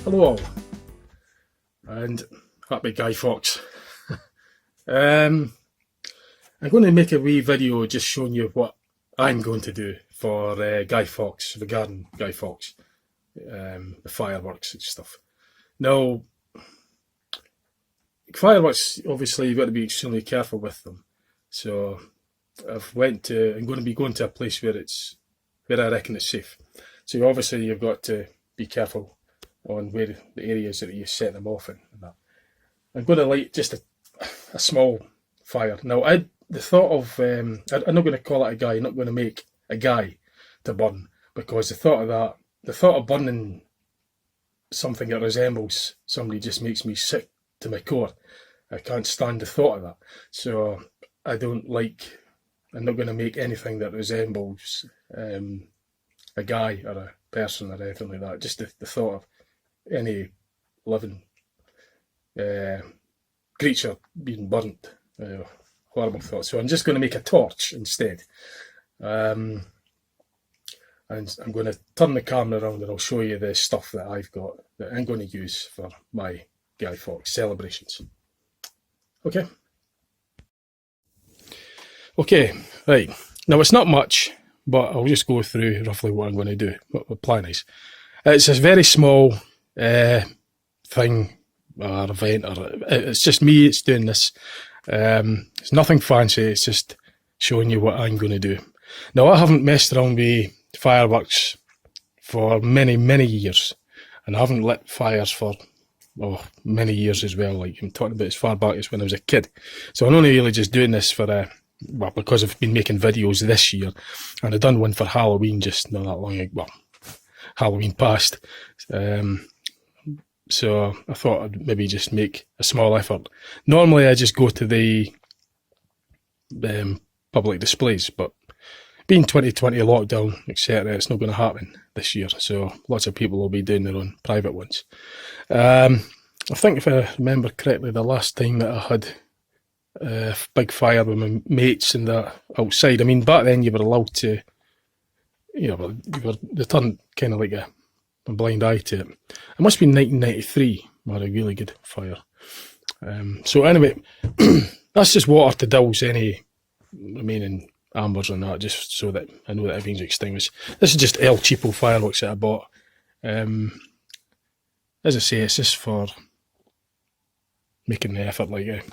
Hello all, and happy Guy Fawkes. I'm going to make a wee video just showing you what I'm going to do for Guy Fawkes, regarding Guy Fawkes, the fireworks and stuff. Now, fireworks, obviously you've got to be extremely careful with them. So I'm going to be going to a place where I reckon it's safe. So obviously you've got to be careful on where the areas that you set them off in. And that. I'm going to light just a small fire. Now, the thought of, I'm not going to call it a guy, I'm not going to make a guy to burn, because the thought of burning something that resembles somebody just makes me sick to my core. I can't stand the thought of that. So I'm not going to make anything that resembles a guy or a person or anything like that. Just the thought of any living creature being burnt. Horrible thought. So I'm just going to make a torch instead. And I'm going to turn the camera around and I'll show you the stuff that I've got that I'm going to use for my Guy Fawkes celebrations. Okay? Okay, right. Now it's not much, but I'll just go through roughly what I'm going to do, what the plan is. It's a very small thing or event, or it's just me, it's doing this. It's nothing fancy, it's just showing you what I'm going to do. Now, I haven't messed around with fireworks for many, many years, and I haven't lit fires for many years as well. Like, I'm talking about as far back as when I was a kid. So I'm only really just doing this for because I've been making videos this year, and I've done one for Halloween just not that long ago. Well, Halloween passed. So I thought I'd maybe just make a small effort. Normally I just go to the public displays, but being 2020 lockdown, etc., it's not going to happen this year. So lots of people will be doing their own private ones. I think if I remember correctly, the last time that I had a big fire with my mates and that outside, I mean, back then you were allowed to, they turned kind of like a blind eye to it. It must be 1993, we had a really good fire. So anyway, that's just water to douse any remaining ambers on that, just so that I know that everything's extinguished. This is just El Cheapo fireworks that I bought. As I say, it's just for making the effort. Like,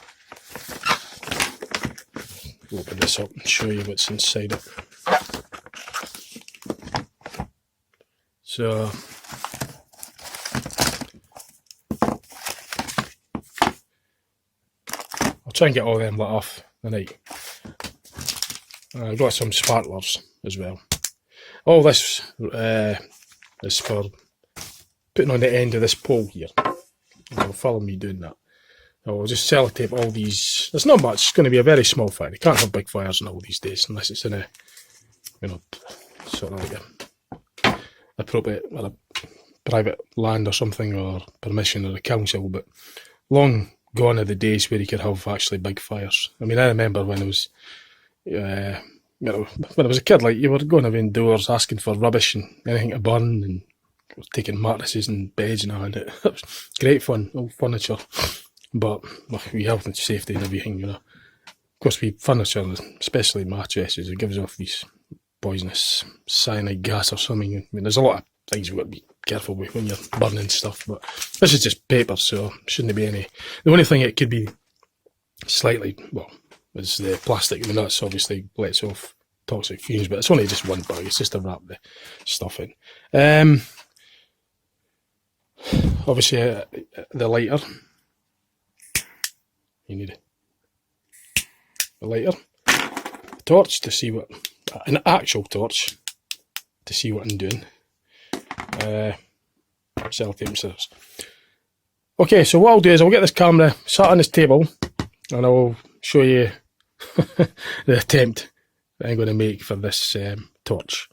open this up and show you what's inside it. So I'll try and get all them lit off tonight. I've got some sparklers as well. All this is for putting on the end of this pole here. You'll follow me doing that. I'll just sellotape all these. There's not much. It's going to be a very small fire. You can't have big fires in all these days unless it's in a, sort of like a appropriate or a private land or something, or permission of the council. But long gone are the days where you could have actually big fires. I mean, I remember when I was when I was a kid, like, you were going around doors asking for rubbish and anything to burn, and taking mattresses and beds and all, and it was great fun, old furniture. But we health and safety and everything, Of course, with furniture, especially mattresses, it gives off these poisonous cyanide gas or something. I mean, there's a lot of things you've got to be careful with when you're burning stuff, but this is just paper, so shouldn't be any. The only thing it could be slightly, is the plastic. I mean, that's obviously lets off toxic fumes, but it's only just one bag. It's just to wrap the stuff in. Obviously, the lighter. You need a lighter, a torch to see what, an actual torch to see what I'm doing. Sellotape scissors. Okay, so what I'll do is I'll get this camera sat on this table and I'll show you the attempt that I'm going to make for this torch.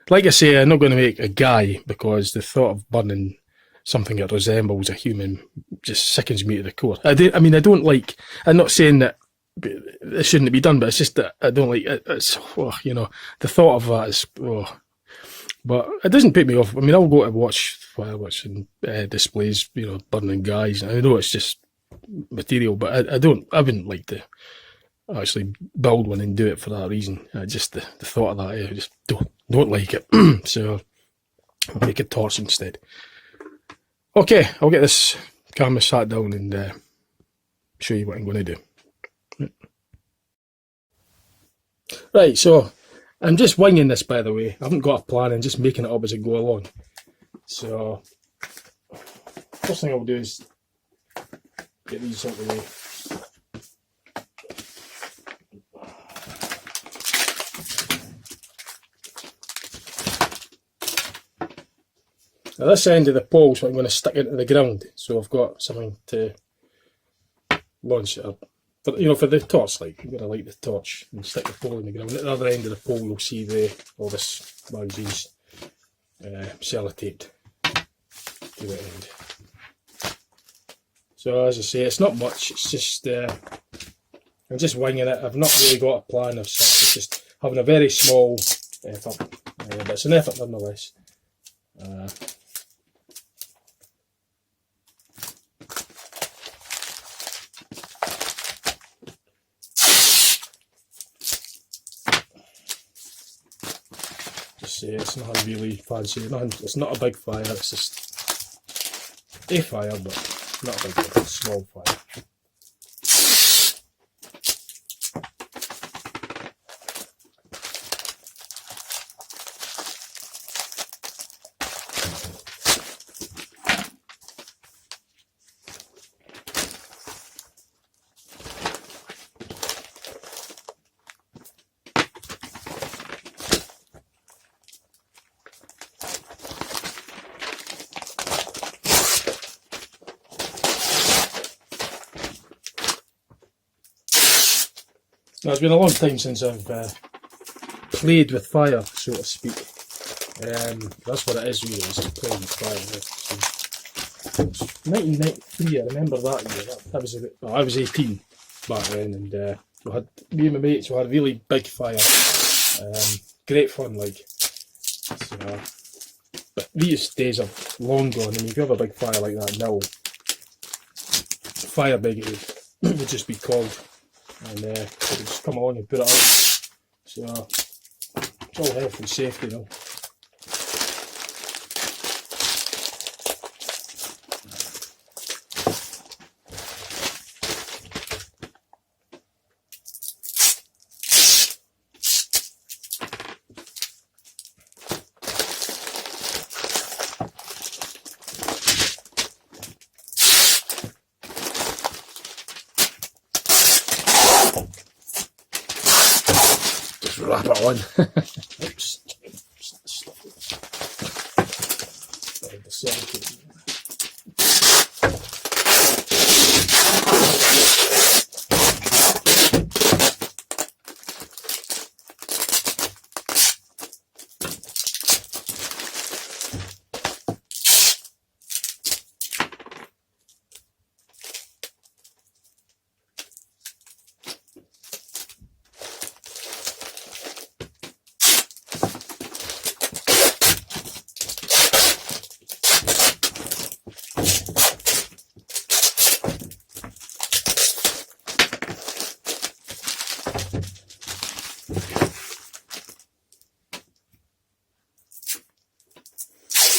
Like I say, I'm not going to make a guy, because the thought of burning something that resembles a human just sickens me to the core. I'm not saying that it shouldn't be done, but it's just that I don't like it. It's, the thought of that is, But it doesn't put me off. I mean, I'll go to watch fireworks and displays, burning guys. I know it's just material, but I wouldn't like to actually build one and do it for that reason. Just the thought of that, I just don't like it. So I'll make a torch instead. Okay, I'll get this camera sat down and show you what I'm going to do. Right, so I'm just winging this, by the way. I haven't got a plan, I'm just making it up as I go along. So first thing I'll do is get these out of the way. Now this end of the pole is what I'm going to stick into the ground, so I've got something to launch it up. For the torch light, I'm going to light the torch and stick the pole in the ground. At the other end of the pole you'll see all this magazines sellotaped to the end. So as I say, it's not much, it's just, I'm just winging it. I've not really got a plan of such, it's just having a very small effort, but it's an effort nonetheless. It's nothing really fancy, it's not a big fire, it's just a fire, but not a big one, it's a small fire. Now, it's been a long time since I've played with fire, so to speak. That's what it is really, is just playing with fire. 1993, I remember that year. I was 18 back then, and me and my mates, we had a really big fire. Great fun, like. So, but these days are long gone. I mean, if you have a big fire like that now, fire brigade would just be called. And they would just come along and put it out. So it's all health and safety now. Wrap it on. Oops.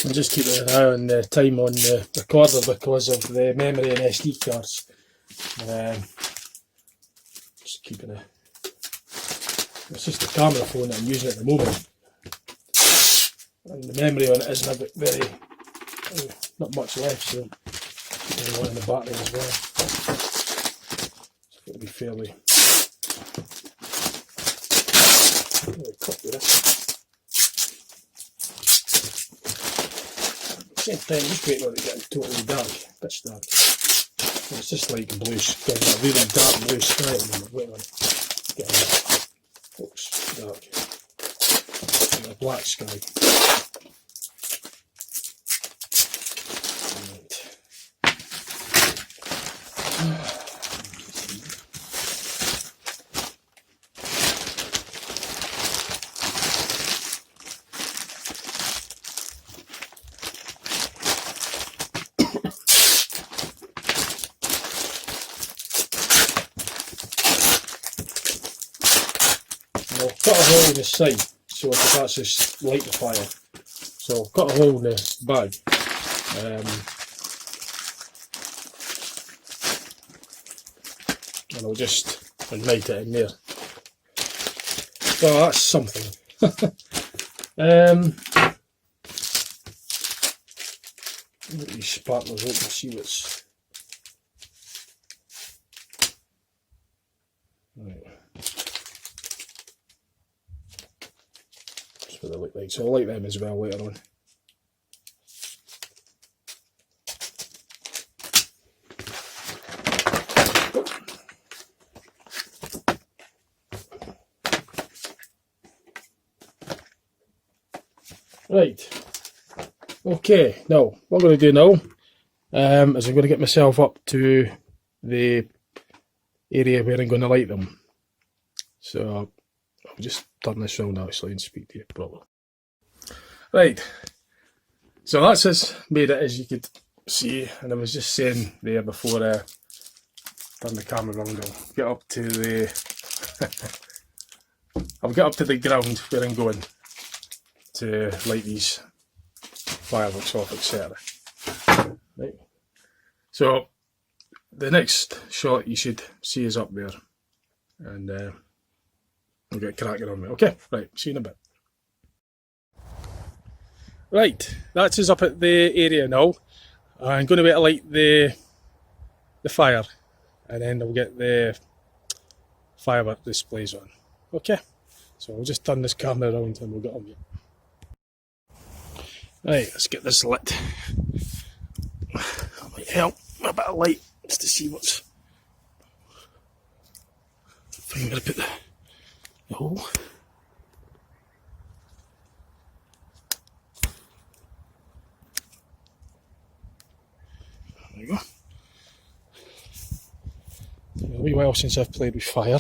I'm just keeping an eye on the time on the recorder because of the memory and SD cards. Just keeping it's just the camera phone that I'm using at the moment, and the memory on it isn't not much left, so keeping one in the battery as well. So it'll be fairly quick with this. At the same time, just wait till it gets totally dark, pitch dark. And it's just like blue, getting a really dark blue sky at the moment. Wait on it, getting dark, and a black sky. I'll cut a hole in the side so I can actually light the fire. So I'll cut a hole in the bag. And I'll just ignite it in there. Well, that's something. Get these sparklers open, see what's right. That's what they look like. So I'll light them as well later on. Right, okay, now what I'm going to do now is I'm going to get myself up to the area where I'm going to light them. So I'll just turn this round actually and speak to you properly. Right, so that's as made it as you could see, and I was just saying there before I turn the camera around, I'll get up to the I'll get up to the ground where I'm going to light these fireworks off, etc. Right. So the next shot you should see is up there, and I'll get cracking on it. Okay, right, see you in a bit. Right, that's us up at the area now. I'm going to wait to light the fire, and then I'll get the firework displays on. Okay, so I'll just turn this camera around and we'll get on with it. Right, let's get this lit. That might help, a bit of light just to see what's. I'm going to put the hole. There we go. It's been a wee while since I've played with fire.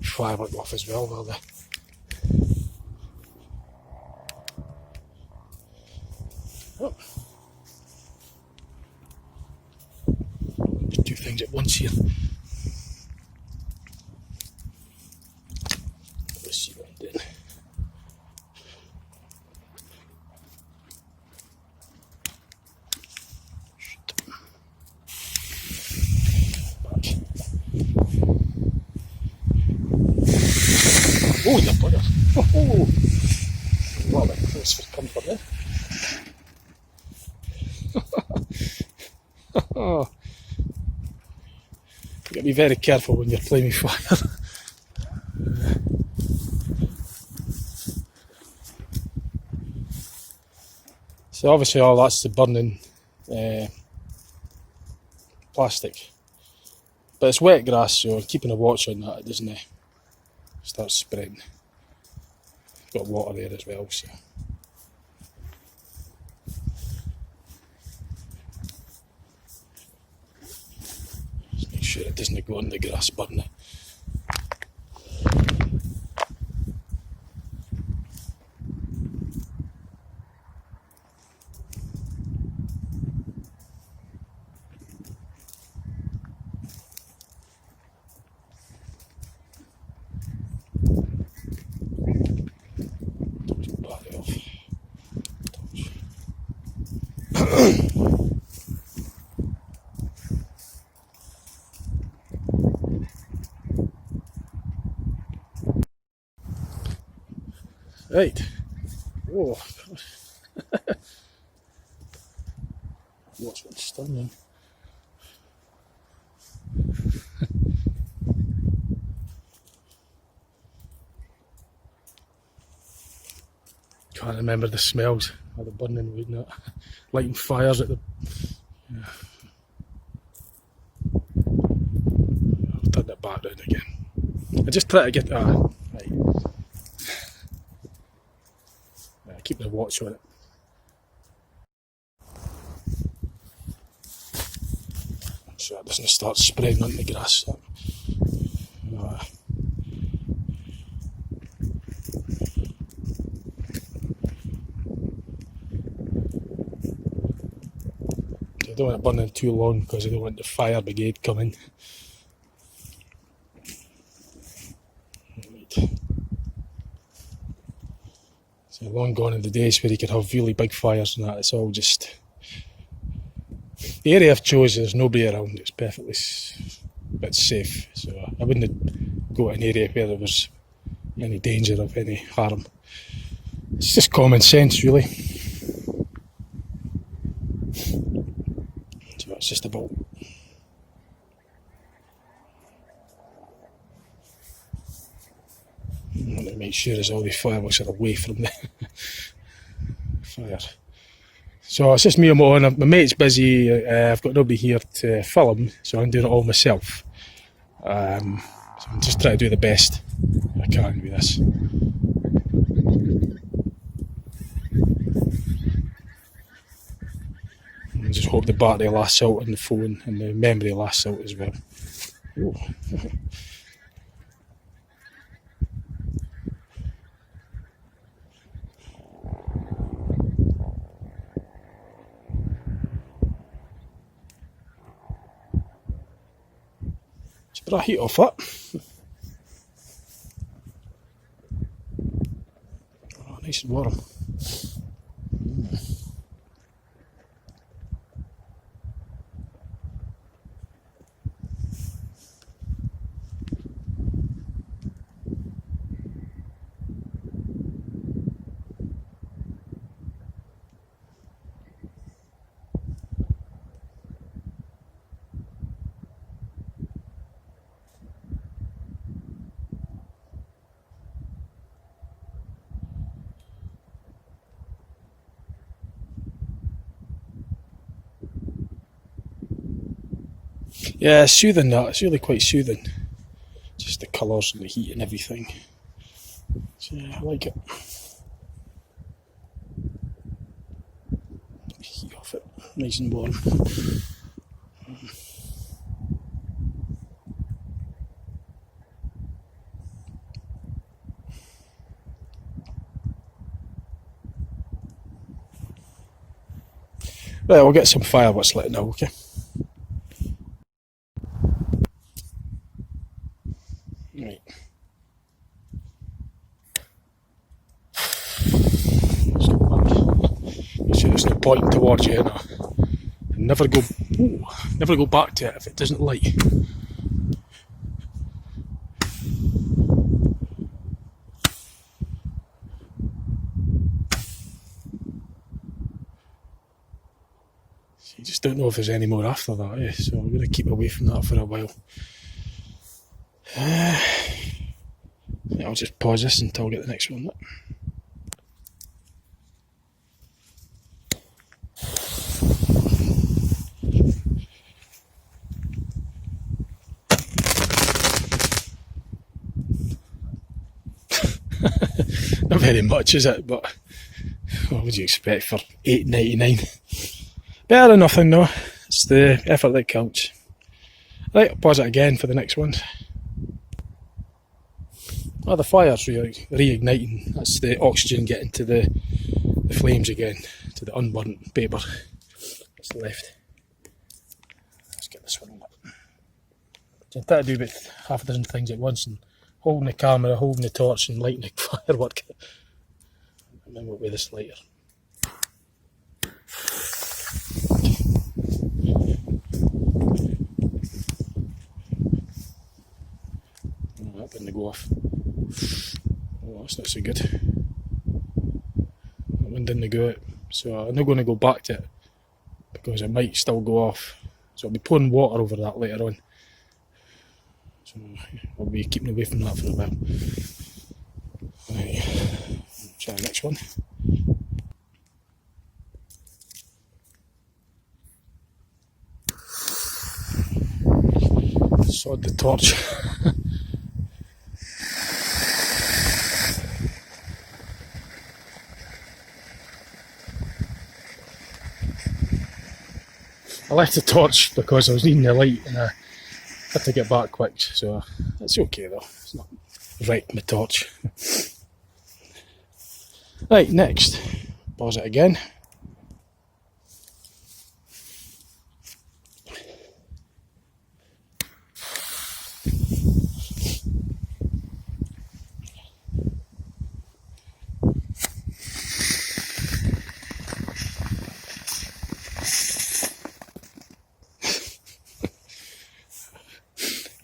Firework off as well, will they? Oh. Just two things at once here. Let's see what I'm doing. Oh, you bugger. Oh, well, thanks for comfort there. Oh. You've got to be very careful when you're playing with fire. So obviously all that's the burning plastic. But it's wet grass, so keeping a watch on that, it doesn't start spreading. Got water there as well, so. Just make sure it doesn't go on the grass, burn it. Right. Oh. Watch what's stunning. Can't remember the smells of the burning wood and that. Lighting fires at the. Yeah. I'll turn it back down again. I just try to get that. Right. Keeping a watch on it. So it doesn't start spreading on the grass. don't want it burning too long because I don't want the fire brigade coming. Right. So long gone are the days where you could have really big fires and that. It's all just... The area I've chosen, there's nobody around. It's perfectly it's safe. So I wouldn't go to an area where there was any danger of any harm. It's just common sense, really. So it's just about... I want to make sure as all the fireworks are away from the fire. So it's just me on my own. My mate's busy. I've got nobody here to film, so I'm doing it all myself. So I'm just trying to do the best I can with this. And just hope the battery lasts out on the phone and the memory lasts out as well. Ooh. Just put a heat off that. Oh, nice and warm. Yeah, it's soothing that. It's really quite soothing. Just the colours and the heat and everything. So yeah, I like it. Heat off it, nice and warm. Right, we'll get some fireworks lit now, okay? Right. Let's go back. So there's no point towards you, no. Never go back to it if it doesn't light. So you just don't know if there's any more after that, eh? So I'm going to keep away from that for a while. Yeah, I'll just pause this until I get the next one. Not very much, is it? But what would you expect for $8.99? Better than nothing, though. It's the effort that counts. Right, I'll pause it again for the next one. Oh, the fire's reigniting. That's the oxygen getting to the flames again, to the unburnt paper that's left. Let's get this one lit. So I'm trying to do about half a dozen things at once, and holding the camera, holding the torch and lighting the firework. And then we'll weigh this lighter. Oh, that didn't go off. Oh, that's not so good. That one didn't go out. So I'm not going to go back to it because it might still go off. So I'll be pouring water over that later on. So I'll be keeping away from that for a while. Right, try the next one. Sod the torch. I left the torch because I was needing the light and I had to get back quick, so it's okay though. It's not wrecked my torch. Right, next. Pause it again.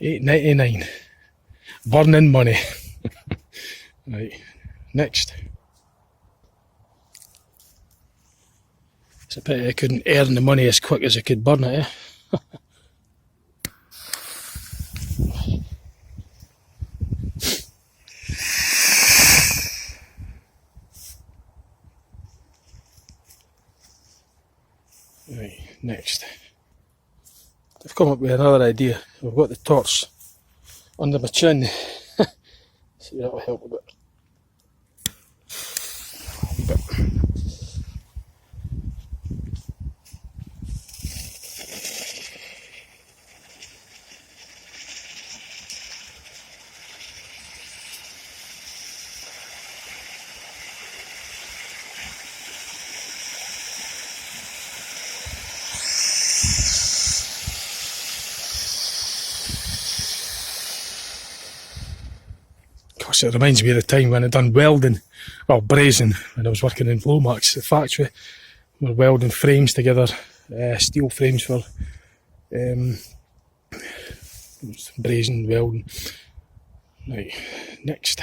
£8.99. Burning money. Right, next. It's a pity I couldn't earn the money as quick as I could burn it, eh? Right, next. I've come up with another idea. I've got the torch under my chin. See, that will help a bit. Gosh, it reminds me of the time when I done welding, well, brazing, when I was working in Lomax, the factory. We were welding frames together, steel frames for brazing, welding. Right, next.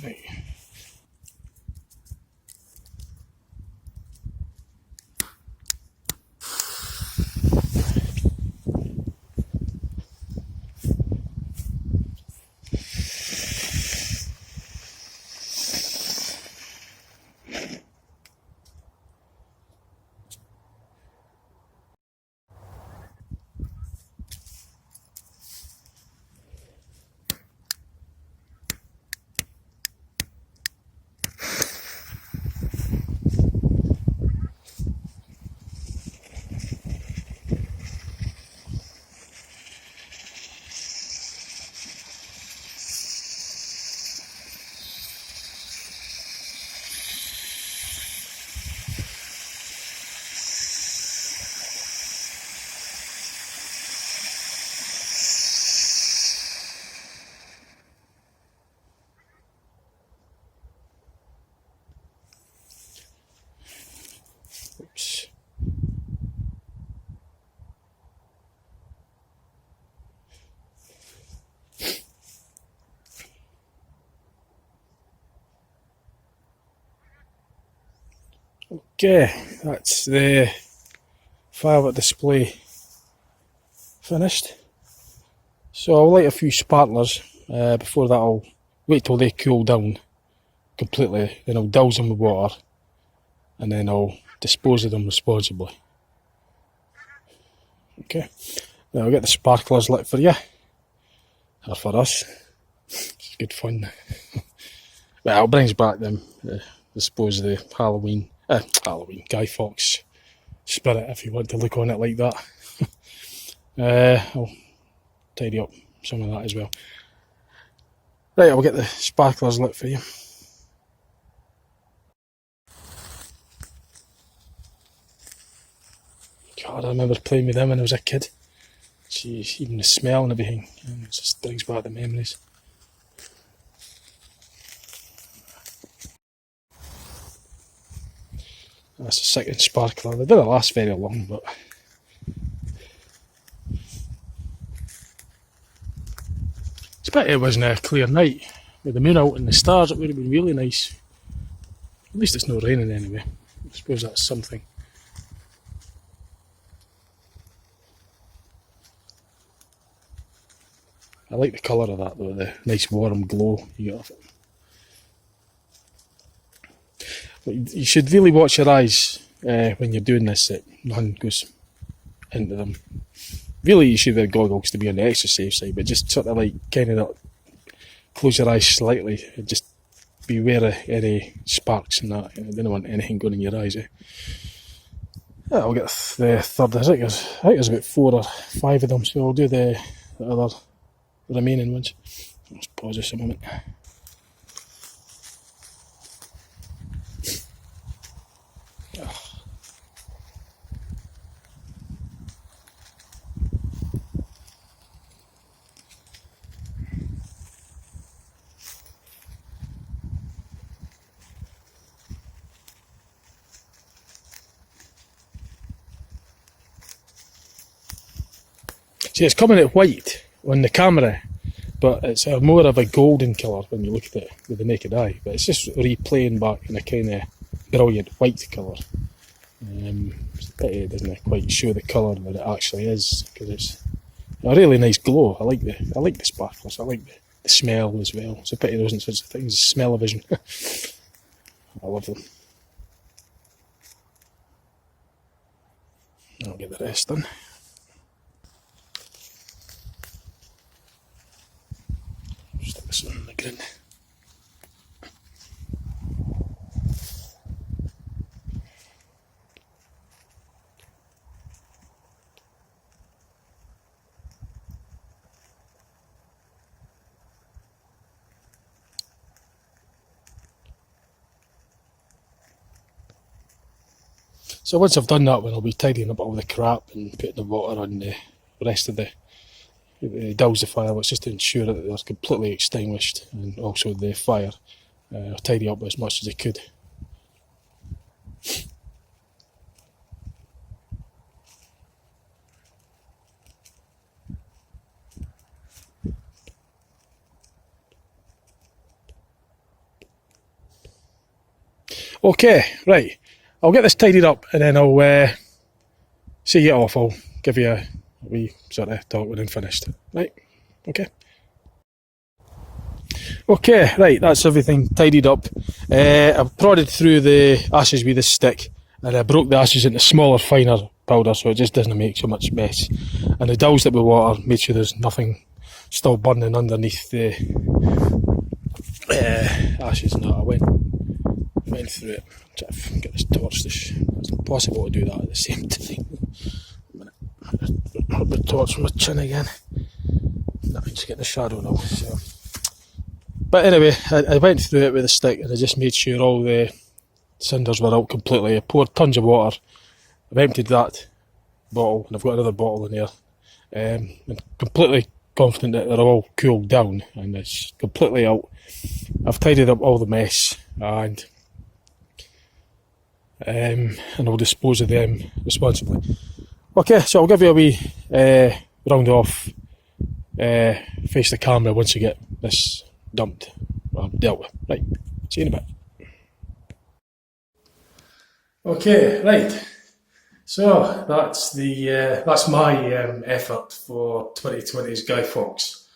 Right. Oops. Okay, that's the firework display finished. So I'll light a few sparklers before that. I'll wait till they cool down completely, then I'll douse them with water, and then I'll dispose of them responsibly. Okay, now I'll get the sparklers lit for you, or for us. It's good fun. Well, it brings back them, I suppose, the Halloween, Guy Fawkes spirit, if you want to look on it like that. I'll tidy up some of that as well. Right, I'll get the sparklers lit for you. God, I remember playing with them when I was a kid. Jeez, even the smell and everything, and it just brings back the memories. That's a second sparkler. They didn't last very long, but it's a pity it wasn't a clear night. With the moon out and the stars, it would have been really nice. At least it's not raining anyway. I suppose that's something. I like the colour of that though, the nice warm glow you get off it. But you should really watch your eyes when you're doing this, that nothing goes into them. Really, you should wear goggles to be on the extra safe side, but just sort of like kind of close your eyes slightly and just beware of any sparks and that. I don't want anything going in your eyes. Yeah, I'll get the third. I think there's about 4 or 5 of them, so I'll do the other remaining ones. Let's pause this a moment. See, it's coming out white on the camera, but it's a more of a golden colour when you look at it with the naked eye. But it's just replaying back in a kind of brilliant white colour. It's a pity it doesn't quite show the colour that it actually is, because it's a really nice glow. I like the sparklers. I like the smell as well. It's a pity there isn't such a thing as smell-o-vision. I love them. I'll get the rest done. Stick this one in the grin. So once I've done that one, I'll be tidying up all the crap and putting the water on the rest of the douse the fireworks, just to ensure that they're completely extinguished, and also the fire. I'll tidy up as much as I could. Okay, right. I'll get this tidied up and then I'll see you off. I'll give you a wee sort of talk when I'm finished. Right, okay. Okay, right, that's everything tidied up. I've prodded through the ashes with this stick, and I broke the ashes into smaller, finer powder so it just doesn't make so much mess. And I doused it with water, made sure there's nothing still burning underneath the ashes. No, I went through it. Try to get this torch. It's impossible to do that at the same time. A minute. Hold the torch from my chin again. No, just get the shadow now. So. But anyway, I went through it with a stick and I just made sure all the cinders were out completely. I poured tons of water. I've emptied that bottle and I've got another bottle in here. I'm completely confident that they're all cooled down and it's completely out. I've tidied up all the mess and I'll dispose of them responsibly. Okay, so I'll give you a wee round off face the camera once you get this dumped or dealt with. Right, see you in a bit. Okay, right. So that's my effort for 2020's Guy Fawkes,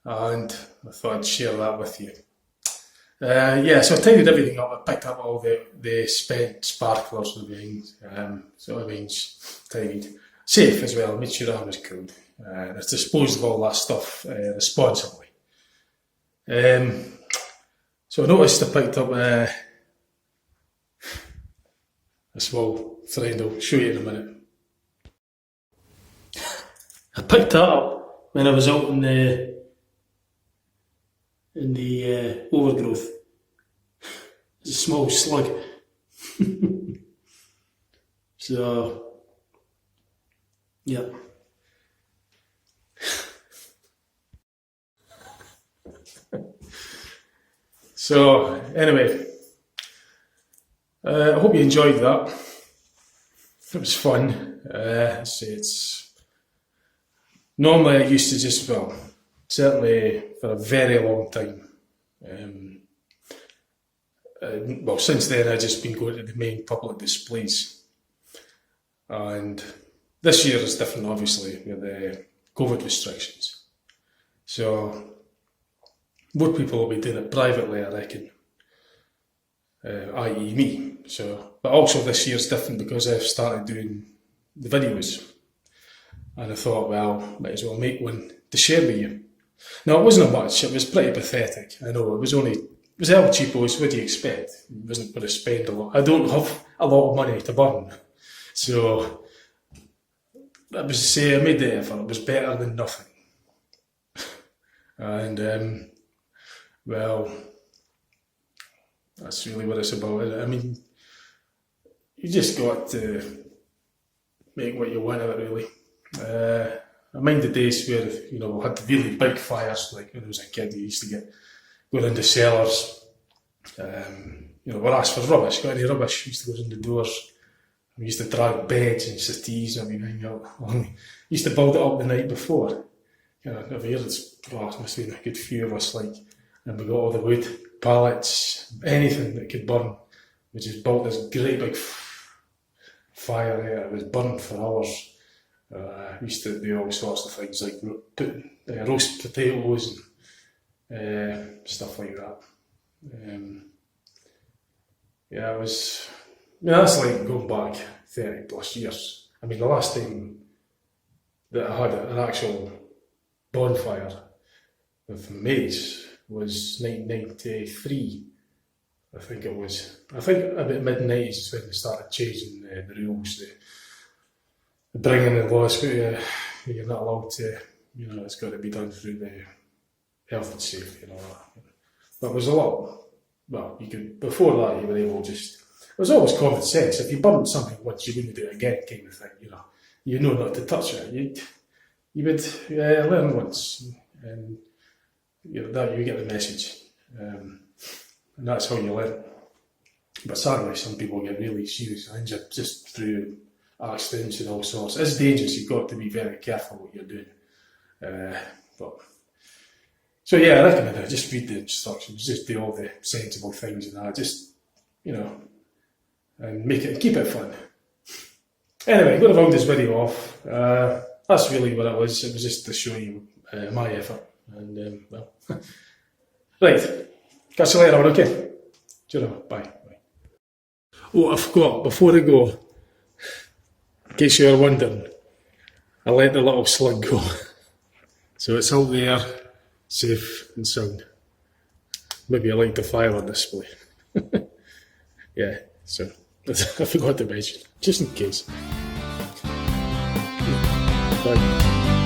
and I thought I'd share that with you. So I tidied everything up. I picked up all the spent sparklers and everything, so everything's tidied. Safe as well, made sure that was cool. I disposed of all that stuff responsibly. So I noticed I picked up a small friend. I'll show you in a minute. I picked that up when I was out in the overgrowth. It's a small slug. So, yeah. So, anyway, I hope you enjoyed that. It was fun. Normally I used to just, certainly for a very long time. Since then I've just been going to the main public displays. And this year is different, obviously, with the COVID restrictions. So, more people will be doing it privately, I reckon, i.e. me. So, but also this year's different because I've started doing the videos. And I thought, might as well make one to share with you. Now, it wasn't much, it was pretty pathetic. I know, it was El Cheapos, what do you expect? I wasn't going to spend a lot. I don't have a lot of money to burn. So, I made the effort, it was better than nothing. And, that's really what it's about. I mean, you just got to make what you want of it, really. I mind the days where, we had really big fires, like when I was a kid, we used to go into cellars, we're asked for rubbish, got any rubbish, we used to go in the doors, We used to drag beds and settees and everything up. We used to build it up the night before. Every year must have been a good few of us, like, and we got all the wood, pallets, anything that could burn. We just built this great big fire there. It was burned for hours. We used to do all sorts of things, like put roast potatoes and stuff like that. Yeah, it was. I mean, that's like going back 30 plus years. I mean, the last time that I had an actual bonfire with mates was 1993. I think it was. I think about mid-90s is when they started changing the rules. The bringing in laws where you're not allowed to, it's got to be done through the health and safety and all that. But it was a lot. Well, you could, before that, you were able to just. It was always common sense. If you burnt something once, you wouldn't do it again, kind of thing. You know not to touch it. You would learn once, and that you get the message, and that's how you learn. But sadly, some people get really seriously injured just through accidents and all sorts. It's dangerous. You've got to be very careful what you're doing. So yeah, I recommend it. Just read the instructions. Just do all the sensible things and that. Just and keep it fun. Anyway, I'm going to round this video off. That's really what it was. It was just to show you my effort. And right, catch you later. Okay. Bye. Oh, I forgot. Before I go, in case you're wondering, I let the little slug go. So it's out there, safe and sound. Maybe I like the fire on display. Yeah, so I forgot to mention, just in case. Bye.